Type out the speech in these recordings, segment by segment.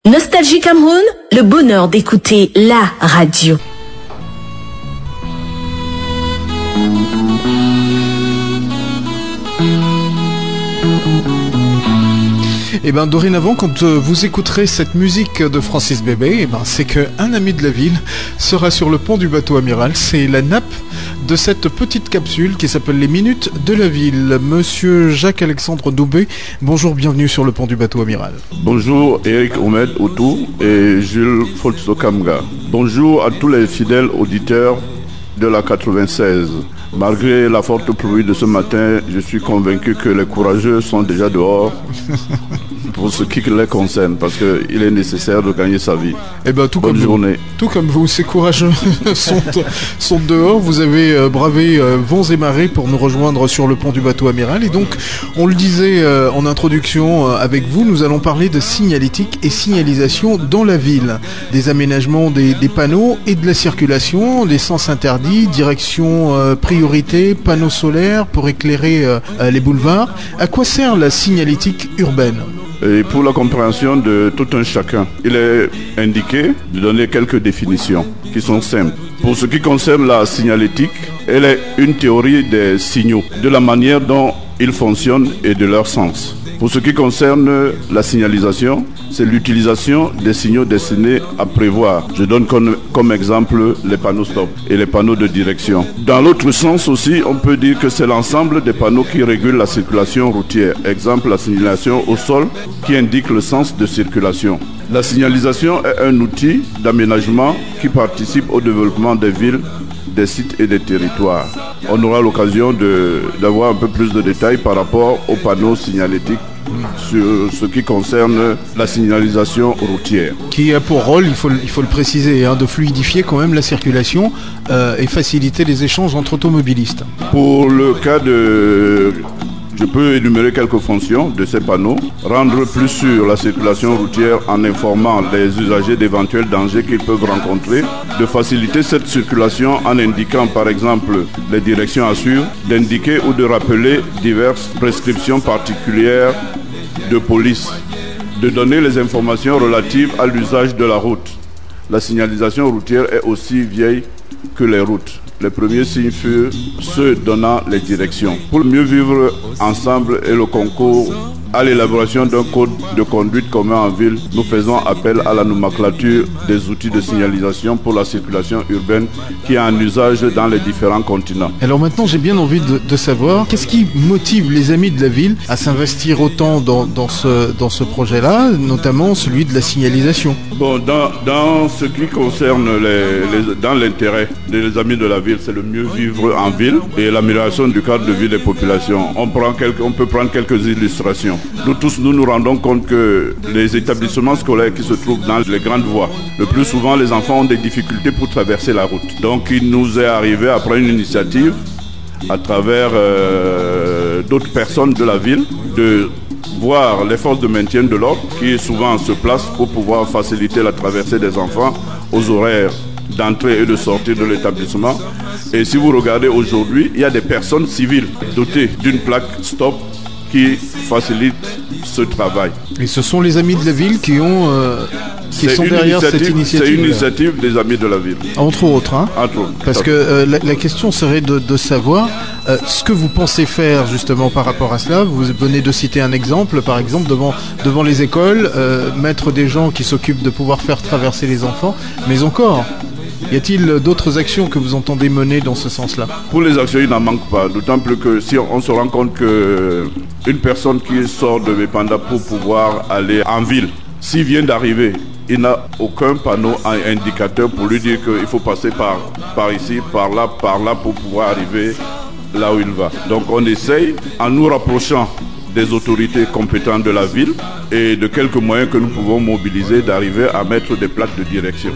Nostalgie Cameroun, le bonheur d'écouter la radio. Et bien dorénavant, quand vous écouterez cette musique de Francis Bébé, et ben c'est qu'un ami de la ville sera sur le pont du bateau amiral. C'est la nappe de cette petite capsule qui s'appelle les minutes de la ville. Monsieur Jacques-Alexandre Doubé, bonjour, bienvenue sur le pont du bateau amiral. Bonjour Eric Omed Outou et Jules Foltsokamga. Bonjour à tous les fidèles auditeurs de la 96. Malgré la forte pluie de ce matin, je suis convaincu que les courageux sont déjà dehors pour ce qui les concerne, parce qu'il est nécessaire de gagner sa vie. Eh ben, Bonne journée. Tout comme vous, ces courageux sont dehors. Vous avez bravé vents et marées pour nous rejoindre sur le pont du bateau amiral. Et donc, on le disait en introduction avec vous, nous allons parler de signalétique et signalisation dans la ville. Des aménagements des panneaux et de la circulation, les sens interdits, direction priorité, panneaux solaires pour éclairer les boulevards. À quoi sert la signalétique urbaine ? Et pour la compréhension de tout un chacun, il est indiqué de donner quelques définitions qui sont simples. Pour ce qui concerne la signalétique, elle est une théorie des signaux, de la manière dont ils fonctionnent et de leur sens. Pour ce qui concerne la signalisation, c'est l'utilisation des signaux destinés à prévoir. Je donne comme exemple les panneaux stop et les panneaux de direction. Dans l'autre sens aussi, on peut dire que c'est l'ensemble des panneaux qui régulent la circulation routière. Exemple, la signalisation au sol qui indique le sens de circulation. La signalisation est un outil d'aménagement qui participe au développement des villes, des sites et des territoires. On aura l'occasion d'avoir un peu plus de détails par rapport aux panneaux signalétiques sur ce qui concerne la signalisation routière. Qui a pour rôle, il faut le préciser, de fluidifier quand même la circulation et faciliter les échanges entre automobilistes. Pour le cas je peux énumérer quelques fonctions de ces panneaux. Rendre plus sûre la circulation routière en informant les usagers d'éventuels dangers qu'ils peuvent rencontrer. De faciliter cette circulation en indiquant par exemple les directions à suivre. D'indiquer ou de rappeler diverses prescriptions particulières de police. De donner les informations relatives à l'usage de la route. La signalisation routière est aussi vieille que les routes. Les premiers signes furent ceux donnant les directions. Pour mieux vivre ensemble et le concours à l'élaboration d'un code de conduite commun en ville, nous faisons appel à la nomenclature des outils de signalisation pour la circulation urbaine qui est en usage dans les différents continents. Alors maintenant, j'ai bien envie de savoir, qu'est-ce qui motive les amis de la ville à s'investir autant dans ce projet-là, notamment celui de la signalisation ? Bon, dans ce qui concerne dans l'intérêt des amis de la ville, c'est le mieux vivre en ville et l'amélioration du cadre de vie des populations. On peut prendre quelques illustrations. Nous tous, nous rendons compte que les établissements scolaires qui se trouvent dans les grandes voies, le plus souvent, les enfants ont des difficultés pour traverser la route. Donc, il nous est arrivé, après une initiative, à travers d'autres personnes de la ville, de voir les forces de maintien de l'ordre qui souvent se placent pour pouvoir faciliter la traversée des enfants aux horaires d'entrée et de sortie de l'établissement. Et si vous regardez aujourd'hui, il y a des personnes civiles dotées d'une plaque stop qui facilite ce travail. Et ce sont les amis de la ville qui sont derrière cette initiative. C'est une initiative des amis de la ville. Entre autres. Entre autres. Parce que la question serait de savoir ce que vous pensez faire justement par rapport à cela. Vous venez de citer un exemple, par exemple, devant les écoles, mettre des gens qui s'occupent de pouvoir faire traverser les enfants, mais encore. Y a-t-il d'autres actions que vous entendez mener dans ce sens-là ? Pour les actions, il n'en manque pas. D'autant plus que si on se rend compte qu'une personne qui sort de Vépanda pour pouvoir aller en ville, s'il vient d'arriver, il n'a aucun panneau indicateur pour lui dire qu'il faut passer par ici, par là, pour pouvoir arriver là où il va. Donc on essaye, en nous rapprochant des autorités compétentes de la ville et de quelques moyens que nous pouvons mobiliser d'arriver à mettre des plaques de direction.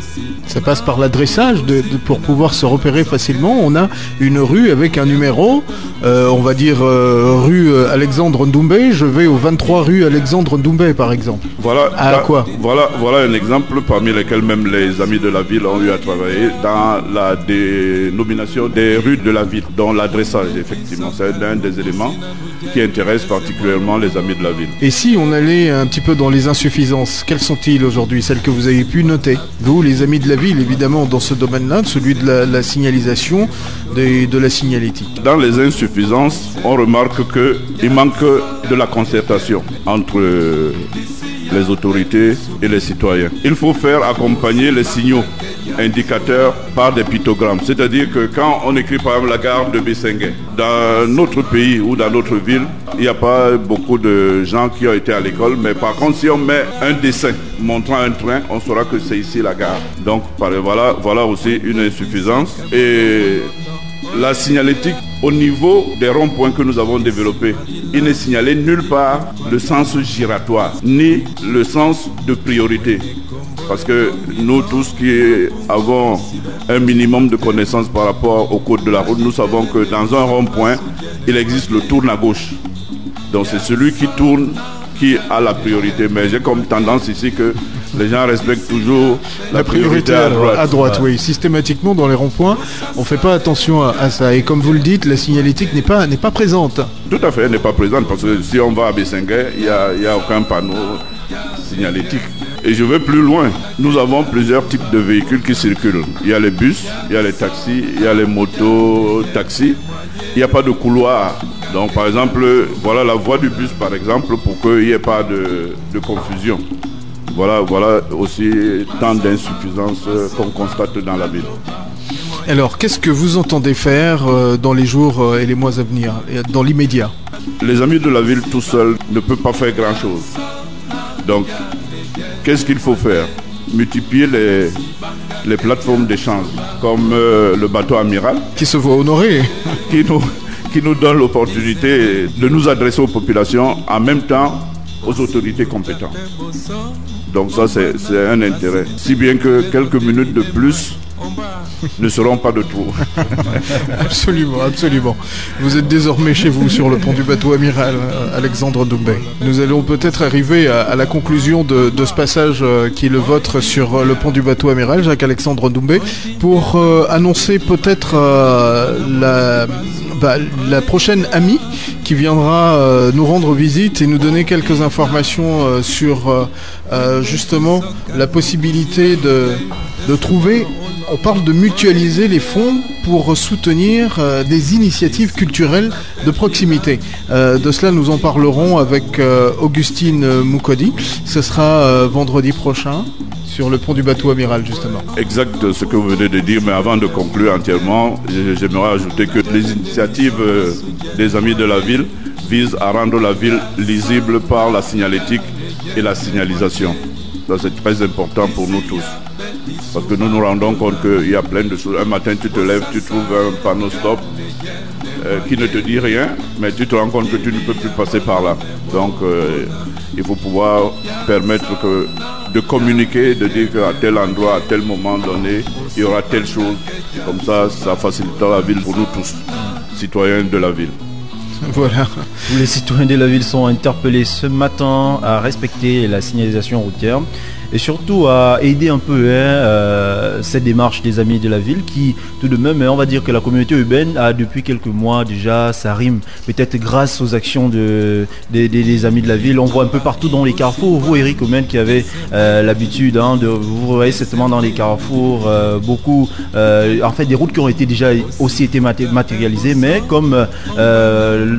Ça passe par l'adressage pour pouvoir se repérer facilement. On a une rue avec un numéro, on va dire rue Alexandre Ndoumbé, je vais au 23 rue Alexandre Ndoumbé par exemple. Voilà un exemple parmi lesquels même les amis de la ville ont eu à travailler dans la dénomination des rues de la ville, dont l'adressage effectivement, c'est un des éléments qui intéresse particulièrement particulièrement les amis de la ville. Et si on allait un petit peu dans les insuffisances, quelles sont-ils aujourd'hui, celles que vous avez pu noter? Vous, les amis de la ville, évidemment, dans ce domaine-là, celui de la signalisation, de la signalétique. Dans les insuffisances, on remarque qu'il manque de la concertation entre les autorités et les citoyens. Il faut faire accompagner les signaux indicateurs par des pictogrammes. C'est-à-dire que quand on écrit par exemple la gare de Bissengue, dans notre pays ou dans notre ville, il n'y a pas beaucoup de gens qui ont été à l'école, mais par contre si on met un dessin montrant un train, on saura que c'est ici la gare. Donc voilà aussi une insuffisance. Et la signalétique au niveau des ronds-points que nous avons développés, il n'est signalé nulle part le sens giratoire, ni le sens de priorité. Parce que nous tous qui avons un minimum de connaissances par rapport au code de la route, nous savons que dans un rond-point, il existe le tourne à gauche. Donc c'est celui qui tourne qui a la priorité. Mais j'ai comme tendance ici que les gens respectent toujours la priorité à droite. À droite, oui. Systématiquement, dans les ronds-points, on ne fait pas attention à ça. Et comme vous le dites, la signalétique n'est pas présente. Tout à fait, elle n'est pas présente. Parce que si on va à Bissengue, il n'y a aucun panneau signalétique. Et je vais plus loin. Nous avons plusieurs types de véhicules qui circulent. Il y a les bus, il y a les taxis, il y a les motos-taxis. Il n'y a pas de couloir. Donc, par exemple, voilà la voie du bus, par exemple, pour qu'il n'y ait pas de confusion. Voilà aussi tant d'insuffisances qu'on constate dans la ville. Alors, qu'est-ce que vous entendez faire dans les jours et les mois à venir, dans l'immédiat? Les amis de la ville tout seuls ne peuvent pas faire grand-chose. Donc, qu'est-ce qu'il faut faire? Multiplier les plateformes d'échange, comme le bateau amiral. Qui se voit honoré. Qui nous donne l'opportunité de nous adresser aux populations en même temps aux autorités compétentes. Donc ça, c'est un intérêt. Si bien que quelques minutes de plus ne seront pas de trop. Absolument, absolument. Vous êtes désormais chez vous sur le pont du bateau amiral, Alexandre Doumbé. Nous allons peut-être arriver à la conclusion de ce passage qui est le vôtre sur le pont du bateau amiral, Jacques-Alexandre Doumbé, pour annoncer peut-être la prochaine amie qui viendra nous rendre visite et nous donner quelques informations sur justement la possibilité de trouver. On parle de mutualiser les fonds pour soutenir des initiatives culturelles de proximité. De cela, nous en parlerons avec Augustine Moukodi. Ce sera vendredi prochain sur le pont du bateau amiral, justement. Exact ce que vous venez de dire, mais avant de conclure entièrement, j'aimerais ajouter que les initiatives des amis de la ville visent à rendre la ville lisible par la signalétique et la signalisation. Ça, c'est très important pour nous tous. Parce que nous nous rendons compte qu'il y a plein de choses. Un matin, tu te lèves, tu trouves un panneau stop qui ne te dit rien, mais tu te rends compte que tu ne peux plus passer par là. Donc, il faut pouvoir permettre de communiquer, de dire qu'à tel endroit, à tel moment donné, il y aura telle chose. Comme ça, ça facilitera la ville pour nous tous, citoyens de la ville. Voilà. Tous les citoyens de la ville sont interpellés ce matin à respecter la signalisation routière et surtout à aider un peu cette démarche des amis de la ville qui, tout de même, on va dire que la communauté urbaine a depuis quelques mois déjà, ça rime peut-être grâce aux actions des amis de la ville. On voit un peu partout dans les carrefours. Vous, Eric Omen, qui avez l'habitude vous voyez certainement dans les carrefours beaucoup, en fait, des routes qui ont été déjà aussi été matérialisées, mais comme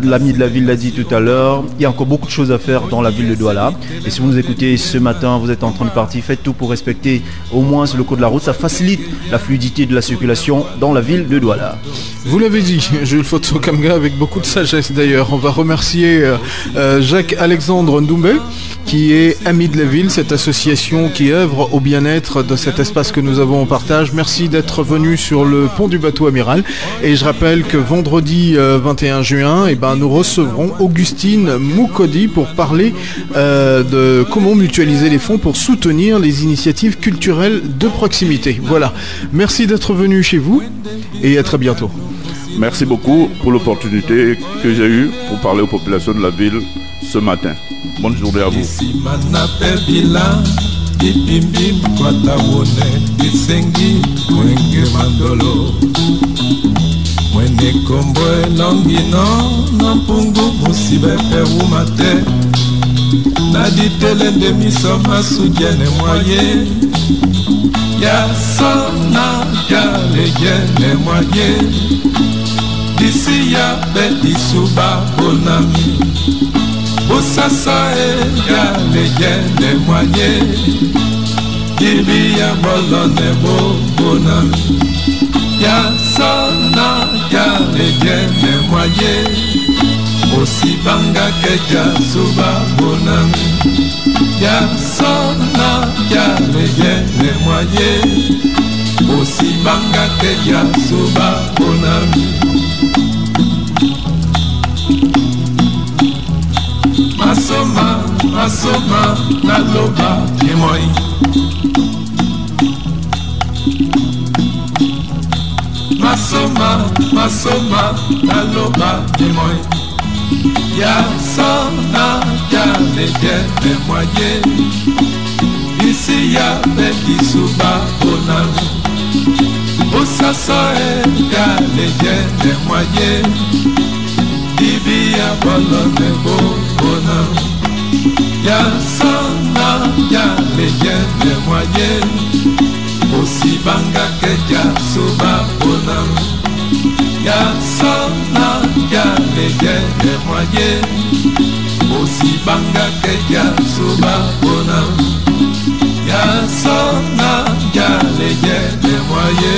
l'ami de la ville l'a dit tout à l'heure, il y a encore beaucoup de choses à faire dans la ville de Douala. Et si vous nous écoutez ce matin, vous êtes en train de partir, faites tout pour respecter au moins le code de la route. Ça facilite la fluidité de la circulation dans la ville de Douala. Vous l'avez dit, Jules Fotso-Kamga, avec beaucoup de sagesse d'ailleurs. On va remercier Jacques-Alexandre Doumbé, qui est ami de la ville, cette association qui œuvre au bien-être de cet espace que nous avons en partage. Merci d'être venu sur le pont du bateau amiral. Et je rappelle que vendredi 21 juin, nous recevrons Augustine Moukodi pour parler de comment mutualiser les fonds pour soutenir les initiatives culturelles de proximité. Voilà. Merci d'être venu chez vous et à très bientôt. Merci beaucoup pour l'opportunité que j'ai eue pour parler aux populations de la ville ce matin. Bonne journée à vous. Nekombo elongino na mpungu musibe perumate na ditele nde miso masudiene moye ya sona ya leyene moye disi ya bedisuba bonami busasa ya leyene moye dibi ya bolone bo bonami ya sona ya leyene moye osibanga keja suba bonami ya sona ya leyene moye osibanga keja suba bonami masoma masoma naloba kimoi masoma naloba kimoi ya sona ya leyene moye isi ya bedisuba bonami osasa ya leyene moye dibi ya bolone bo bonami ya sona ya leyene moye osibanga keja suba bonami ya sona ya leyene moye osibanga keja suba bonami ya sona ya leyene moye